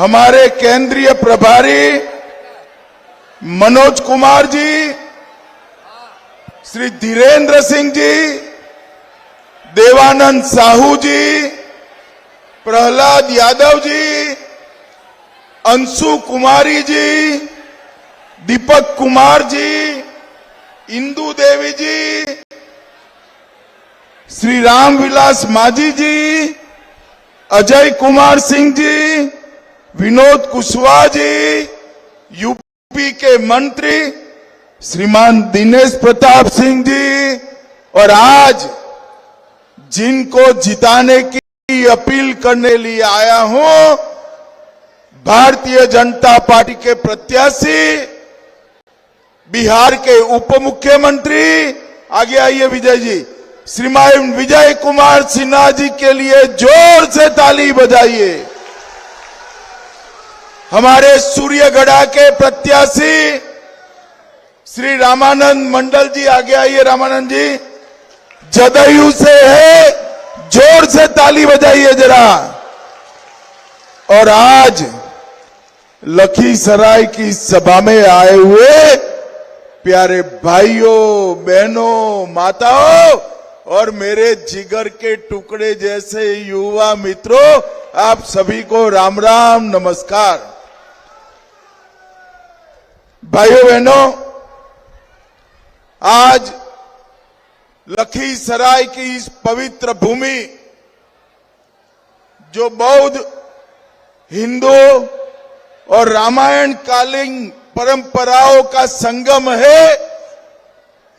हमारे केंद्रीय प्रभारी मनोज कुमार जी, श्री धीरेन्द्र सिंह जी, देवानंद साहू जी, प्रहलाद यादव जी, अंशु कुमारी जी, दीपक कुमार जी, इंदु देवी जी, श्री रामविलास माझी जी, अजय कुमार सिंह जी, विनोद कुशवाहा जी, यूपी के मंत्री श्रीमान दिनेश प्रताप सिंह जी, और आज जिनको जिताने की अपील करने लिए आया हूं, भारतीय जनता पार्टी के प्रत्याशी बिहार के उप मुख्यमंत्री, आगे आइए विजय जी, श्रीमान विजय कुमार सिन्हा जी के लिए जोर से ताली बजाइए। हमारे सूर्यगढ़ा के प्रत्याशी श्री रामानंद मंडल जी, आगे आइए रामानंद जी, जदयू से है, जोर से ताली बजाइए जरा। और आज लखीसराय की सभा में आए हुए प्यारे भाइयों, बहनों, माताओं और मेरे जिगर के टुकड़े जैसे युवा मित्रों, आप सभी को राम राम, नमस्कार। भाइयों बहनों, आज लखीसराय की इस पवित्र भूमि, जो बौद्ध, हिंदू और रामायण कालीन परंपराओं का संगम है,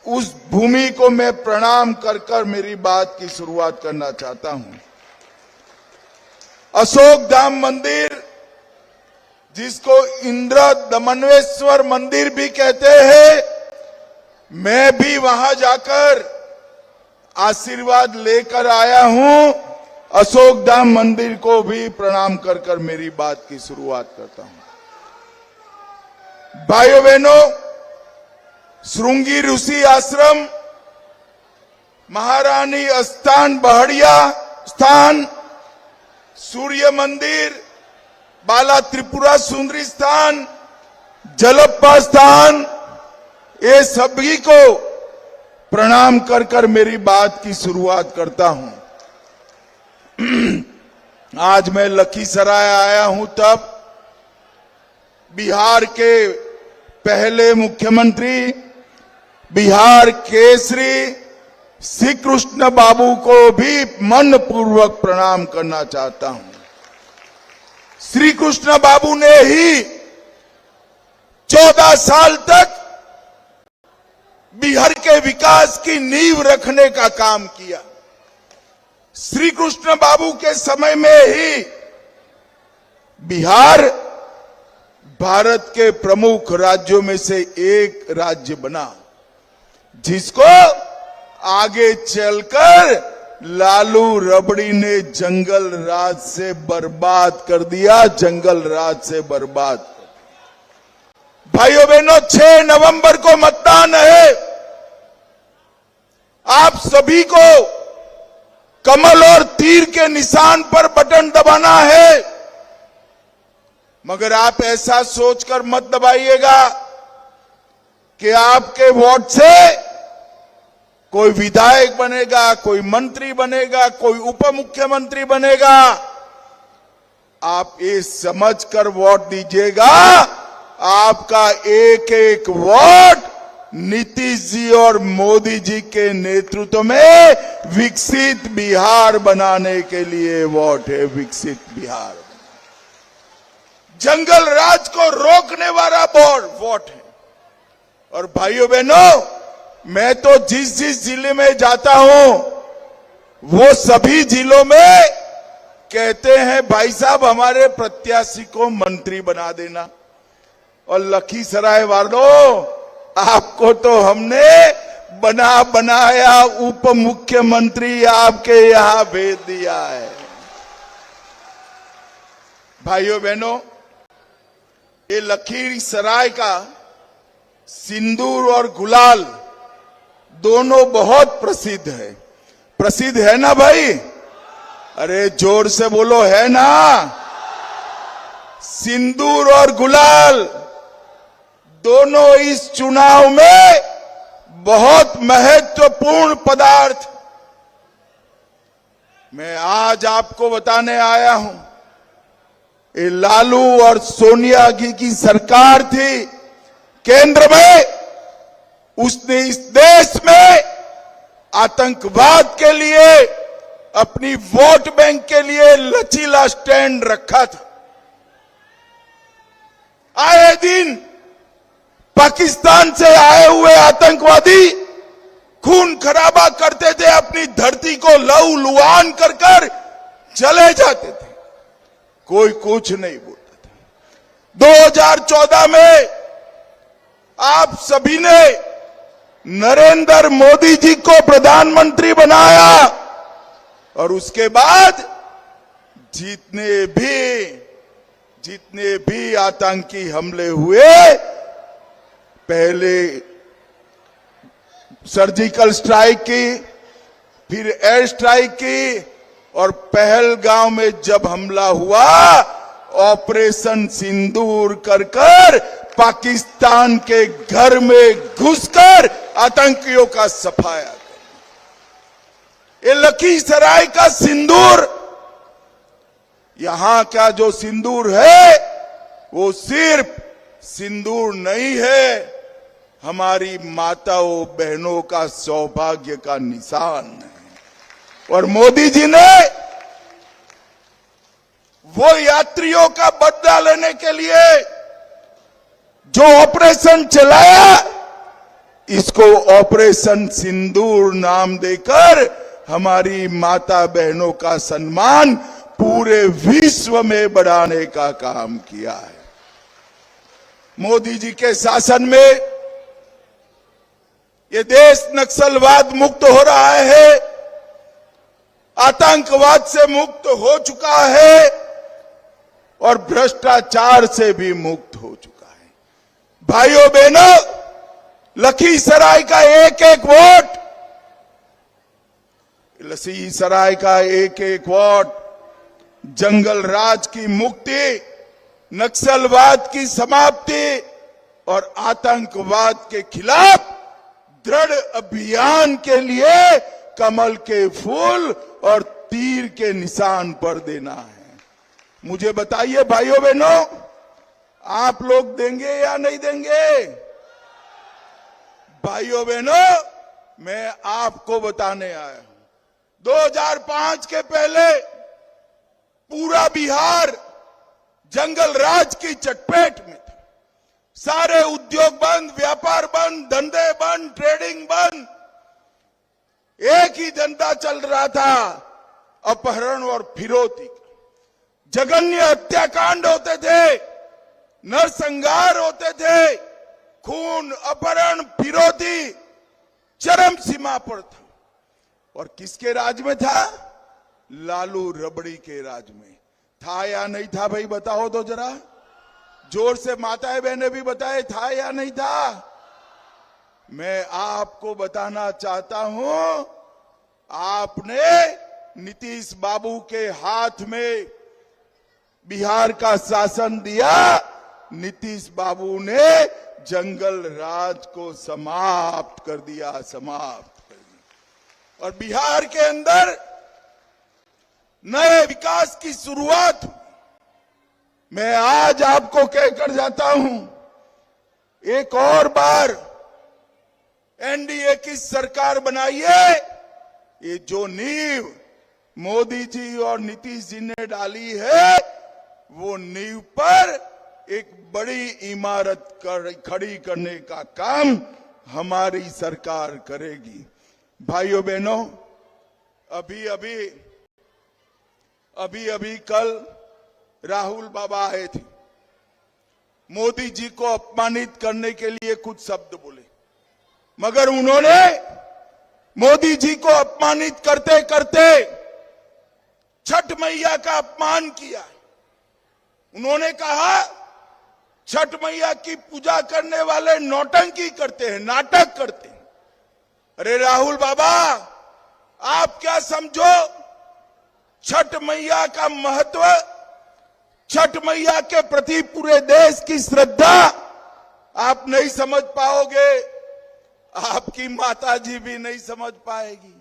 उस भूमि को मैं प्रणाम कर कर मेरी बात की शुरुआत करना चाहता हूं। अशोक धाम मंदिर, जिसको इंद्र दमनेश्वर मंदिर भी कहते हैं, मैं भी वहां जाकर आशीर्वाद लेकर आया हूं। अशोक धाम मंदिर को भी प्रणाम कर कर मेरी बात की शुरुआत करता हूं। भाइयों बहनों, श्रृंगी ऋषि आश्रम, महारानी स्थान बहड़िया स्थान, सूर्य मंदिर, बाला त्रिपुरा सुंदरी स्थान, जलप्पा स्थान, ये सभी को प्रणाम कर कर मेरी बात की शुरुआत करता हूं। आज मैं लखीसराय आया हूं, तब बिहार के पहले मुख्यमंत्री, बिहार केसरी श्री कृष्ण बाबू को भी मन पूर्वक प्रणाम करना चाहता हूं। श्री कृष्ण बाबू ने ही 14 साल तक बिहार के विकास की नींव रखने का काम किया। श्री कृष्ण बाबू के समय में ही बिहार भारत के प्रमुख राज्यों में से एक राज्य बना, जिसको आगे चलकर लालू रबड़ी ने जंगल राज से बर्बाद कर दिया, जंगल राज से बर्बाद कर दिया। भाइयों बहनों, 6 नवंबर को मतदान है। आप सभी को कमल और तीर के निशान पर बटन दबाना है, मगर आप ऐसा सोचकर मत दबाइएगा कि आपके वोट से कोई विधायक बनेगा, कोई मंत्री बनेगा, कोई उप मुख्यमंत्री बनेगा। आप ये समझकर वोट दीजिएगा, आपका एक एक वोट नीतीश जी और मोदी जी के नेतृत्व में विकसित बिहार बनाने के लिए वोट है, विकसित बिहार। जंगल राज को रोकने वाला वोट है। और भाइयों बहनों, मैं तो जिस जिस जिले में जाता हूं, वो सभी जिलों में कहते हैं, भाई साहब हमारे प्रत्याशी को मंत्री बना देना। और लखीसराय वालों, आपको तो हमने बनाया उप मुख्यमंत्री आपके यहां भेज दिया है। भाइयों बहनों, ये लखीसराय का सिंदूर और गुलाल दोनों बहुत प्रसिद्ध है। प्रसिद्ध है ना भाई? अरे जोर से बोलो, है ना? सिंदूर और गुलाल दोनों इस चुनाव में बहुत महत्वपूर्ण पदार्थ। मैं आज आपको बताने आया हूं, ये लालू और सोनिया जी की सरकार थी केंद्र में, उसने इस देश में आतंकवाद के लिए, अपनी वोट बैंक के लिए लचीला स्टैंड रखा था। आए दिन पाकिस्तान से आए हुए आतंकवादी खून खराबा करते थे, अपनी धरती को लहूलुहान कर कर चले जाते थे, कोई कुछ नहीं बोलता था। 2014 में आप सभी ने नरेंद्र मोदी जी को प्रधानमंत्री बनाया और उसके बाद जितने भी आतंकी हमले हुए, पहले सर्जिकल स्ट्राइक की, फिर एयर स्ट्राइक की, और पहलगांव में जब हमला हुआ, ऑपरेशन सिंदूर कर कर पाकिस्तान के घर में घुसकर आतंकियों का सफाया कर। ये लखीसराय का सिंदूर, यहां का जो सिंदूर है वो सिर्फ सिंदूर नहीं है, हमारी माताओं बहनों का सौभाग्य का निशान है। और मोदी जी ने वो यात्रियों का बदला लेने के लिए जो ऑपरेशन चलाया, इसको ऑपरेशन सिंदूर नाम देकर हमारी माता बहनों का सम्मान पूरे विश्व में बढ़ाने का काम किया है। मोदी जी के शासन में ये देश नक्सलवाद मुक्त हो रहा है, आतंकवाद से मुक्त हो चुका है और भ्रष्टाचार से भी मुक्त हो चुका है। भाइयों बहनों, लखीसराय का एक एक वोट, लखीसराय का एक एक वोट जंगल राज की मुक्ति, नक्सलवाद की समाप्ति और आतंकवाद के खिलाफ दृढ़ अभियान के लिए कमल के फूल और तीर के निशान पर देना है। मुझे बताइए भाइयों बहनों, आप लोग देंगे या नहीं देंगे? भाइयों बहनों, मैं आपको बताने आया हूं, 2005 के पहले पूरा बिहार जंगल राज की चटपेट में था। सारे उद्योग बंद, व्यापार बंद, धंधे बंद, ट्रेडिंग बंद, एक ही धंधा चल रहा था, अपहरण और फिरौती। जघन्य हत्याकांड होते थे, नरसंहार होते थे, खून, अपहरण, फिरौती चरम सीमा पर था। और किसके राज में था? लालू रबड़ी के राज में था या नहीं था? भाई बताओ तो जरा, जोर से माताएं बहनें भी बताए, था या नहीं था? मैं आपको बताना चाहता हूं, आपने नीतीश बाबू के हाथ में बिहार का शासन दिया, नीतीश बाबू ने जंगल राज को समाप्त कर दिया, समाप्त कर दिया। और बिहार के अंदर नए विकास की शुरुआत। मैं आज आपको कहकर जाता हूं, एक और बार एनडीए की सरकार बनाइए। ये जो नींव मोदी जी और नीतीश जी ने डाली है, वो नींव पर एक बड़ी इमारत खड़ी करने का काम हमारी सरकार करेगी। भाइयों बहनों, अभी कल राहुल बाबा आए थे, मोदी जी को अपमानित करने के लिए कुछ शब्द बोले, मगर उन्होंने मोदी जी को अपमानित करते करते छठ मैया का अपमान किया। उन्होंने कहा छठ मैया की पूजा करने वाले नौटंकी करते हैं, नाटक करते हैं। अरे राहुल बाबा, आप क्या समझो, छठ मैया का महत्व छठ मैया के प्रति पूरे देश की श्रद्धा आप नहीं समझ पाओगे, आपकी माताजी भी नहीं समझ पाएगी।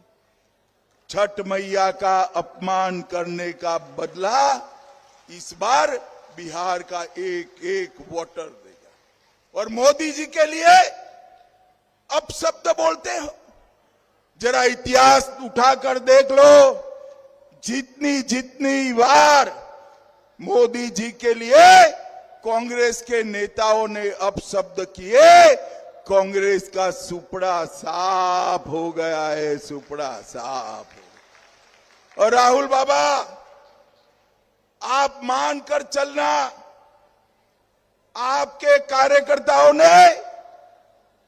छठ मैया का अपमान करने का बदला इस बार बिहार का एक एक वोटर देगा। और मोदी जी के लिए अपशब्द बोलते हो, जरा इतिहास उठाकर देख लो, जितनी जितनी बार मोदी जी के लिए कांग्रेस के नेताओं ने अपशब्द किए, कांग्रेस का सुपड़ा साफ हो गया है, सुपड़ा साफ हो गया। और राहुल बाबा, आप मानकर चलना, आपके कार्यकर्ताओं ने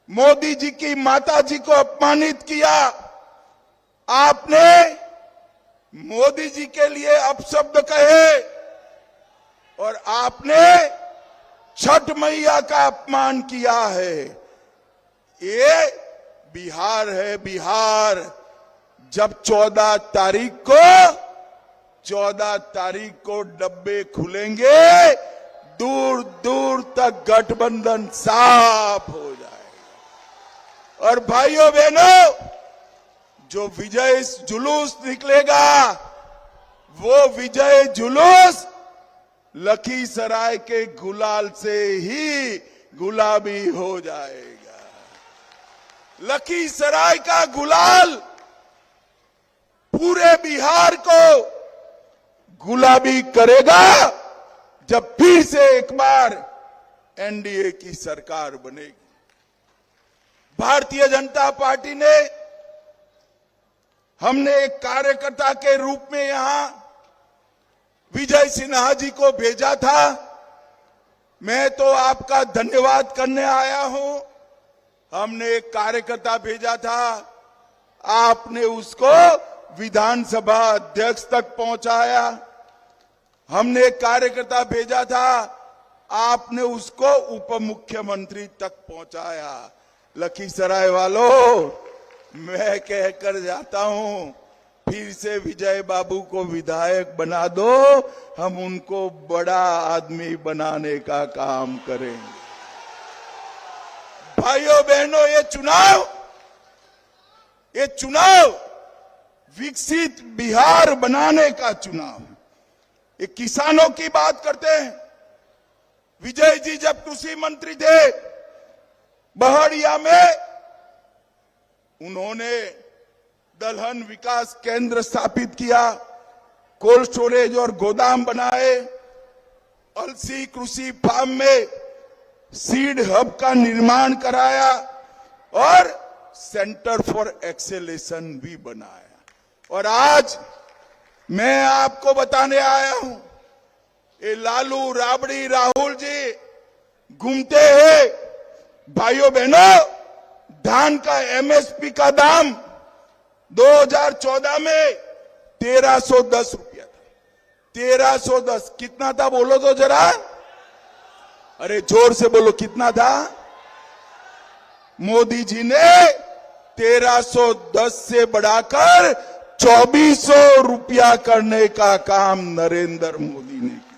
मोदी जी की माता जी को अपमानित किया, आपने मोदी जी के लिए अपशब्द कहे और आपने छठ मैया का अपमान किया है। ये बिहार है, बिहार। जब 14 तारीख को डब्बे खुलेंगे, दूर दूर तक गठबंधन साफ हो जाएगा। और भाइयों बहनों, जो विजय जुलूस निकलेगा, वो विजय जुलूस लखीसराय के गुलाल से ही गुलाबी हो जाएगा। लखीसराय का गुलाल पूरे बिहार को गुलाबी करेगा जब फिर से एक बार एनडीए की सरकार बनेगी। भारतीय जनता पार्टी ने, हमने एक कार्यकर्ता के रूप में यहां विजय सिन्हा जी को भेजा था। मैं तो आपका धन्यवाद करने आया हूं। हमने एक कार्यकर्ता भेजा था, आपने उसको विधानसभा अध्यक्ष तक पहुंचाया। हमने एक कार्यकर्ता भेजा था, आपने उसको उप मुख्यमंत्री तक पहुंचाया। लखीसराय वालों, मैं कहकर जाता हूं, फिर से विजय बाबू को विधायक बना दो, हम उनको बड़ा आदमी बनाने का काम करेंगे। भाइयों बहनों, ये चुनाव विकसित बिहार बनाने का चुनाव। ये किसानों की बात करते हैं। विजय जी जब कृषि मंत्री थे, बहड़िया में उन्होंने दलहन विकास केंद्र स्थापित किया, कोल्ड स्टोरेज और गोदाम बनाए, अलसी कृषि फार्म में सीड हब का निर्माण कराया और सेंटर फॉर एक्सेलेशन भी बनाया। और आज मैं आपको बताने आया हूं, ये लालू राबड़ी राहुल जी घूमते हैं। भाइयों बहनों, धान का एमएसपी का दाम 2014 में 1310 रुपया था। 1310 कितना था बोलो तो जरा, अरे जोर से बोलो, कितना था? मोदी जी ने 1310 से बढ़ाकर 2400 रुपया करने का काम नरेंद्र मोदी ने किया।